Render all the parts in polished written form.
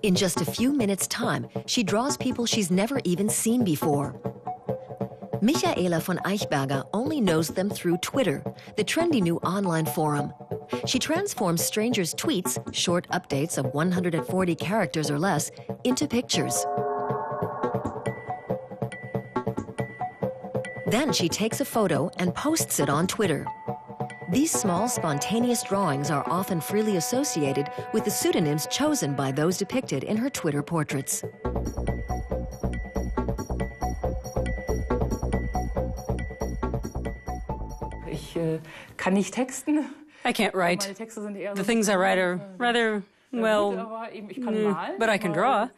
In just a few minutes' time, she draws people she's never even seen before. Michaela von Eichberger only knows them through Twitter, the trendy new online forum. She transforms strangers' tweets, short updates of 140 characters or less, into pictures. Then she takes a photo and posts it on Twitter. These small, spontaneous drawings are often freely associated with the pseudonyms chosen by those depicted in her Twitter portraits. I can't write. The things I write are rather, well, but I can draw.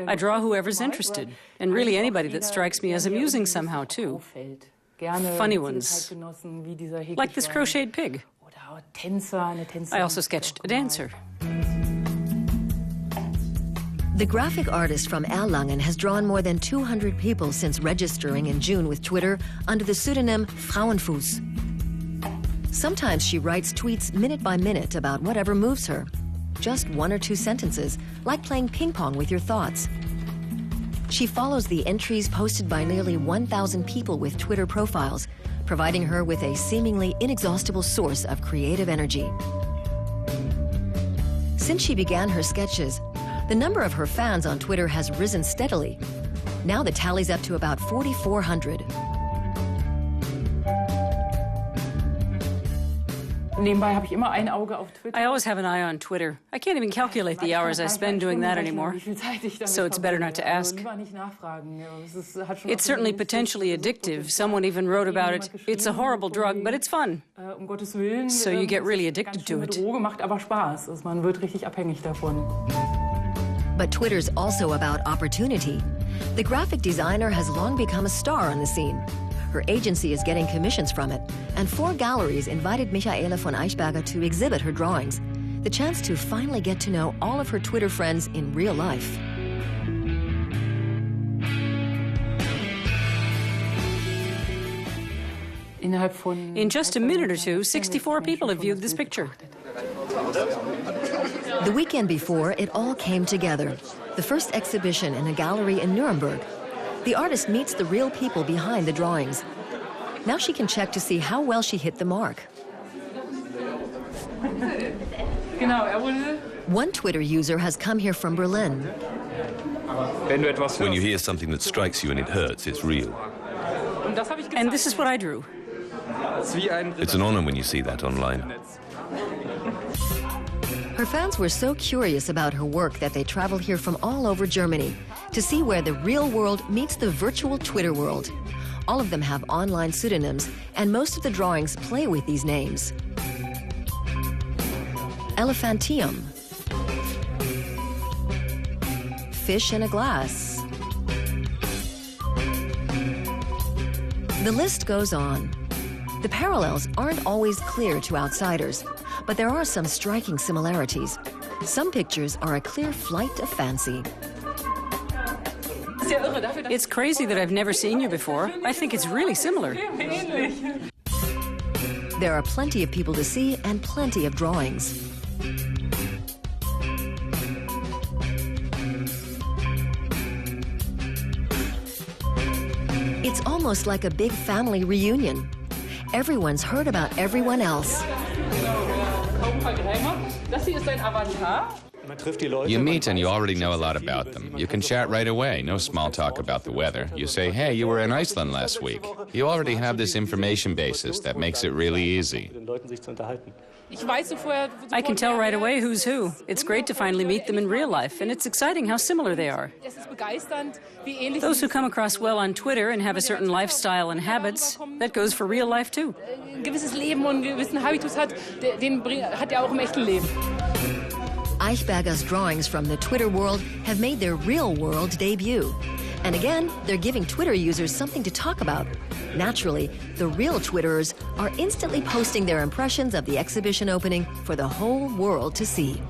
I draw whoever's interested, and really anybody that strikes me as amusing somehow, too. Funny ones, like this crocheted pig. I also sketched a dancer. The graphic artist from Erlangen has drawn more than 200 people since registering in June with Twitter under the pseudonym Frauenfuß. Sometimes she writes tweets minute by minute about whatever moves her. Just one or two sentences, like playing ping pong with your thoughts. She follows the entries posted by nearly 1,000 people with Twitter profiles, providing her with a seemingly inexhaustible source of creative energy. Since she began her sketches, the number of her fans on Twitter has risen steadily. Now the tally's up to about 4,400. I always have an eye on Twitter. I can't even calculate the hours I spend doing that anymore, so it's better not to ask. It's certainly potentially addictive. Someone even wrote about it. It's a horrible drug, but it's fun. So you get really addicted to it. But Twitter's also about opportunity. The graphic designer has long become a star on the scene. Her agency is getting commissions from it, and 4 galleries invited Michaela von Eichberger to exhibit her drawings, the chance to finally get to know all of her Twitter friends in real life. In just a minute or two, 64 people have viewed this picture. The weekend before, it all came together. The first exhibition in a gallery in Nuremberg. The artist meets the real people behind the drawings. Now she can check to see how well she hit the mark. One Twitter user has come here from Berlin. When you hear something that strikes you and it hurts, it's real. And this is what I drew. It's an honor when you see that online. Her fans were so curious about her work that they traveled here from all over Germany to see where the real world meets the virtual Twitter world. All of them have online pseudonyms, and most of the drawings play with these names. Elephantium. Fish in a glass. The list goes on. The parallels aren't always clear to outsiders, but there are some striking similarities. Some pictures are a clear flight of fancy. It's crazy that I've never seen you before. I think it's really similar. There are plenty of people to see and plenty of drawings. It's almost like a big family reunion. Everyone's heard about everyone else. You meet and you already know a lot about them. You can chat right away, no small talk about the weather. You say, hey, you were in Iceland last week. You already have this information basis that makes it really easy. I can tell right away who's who. It's great to finally meet them in real life, and it's exciting how similar they are. Those who come across well on Twitter and have a certain lifestyle and habits, that goes for real life too. Eichberger's drawings from the Twitter world have made their real-world debut. And again, they're giving Twitter users something to talk about. Naturally, the real Twitterers are instantly posting their impressions of the exhibition opening for the whole world to see.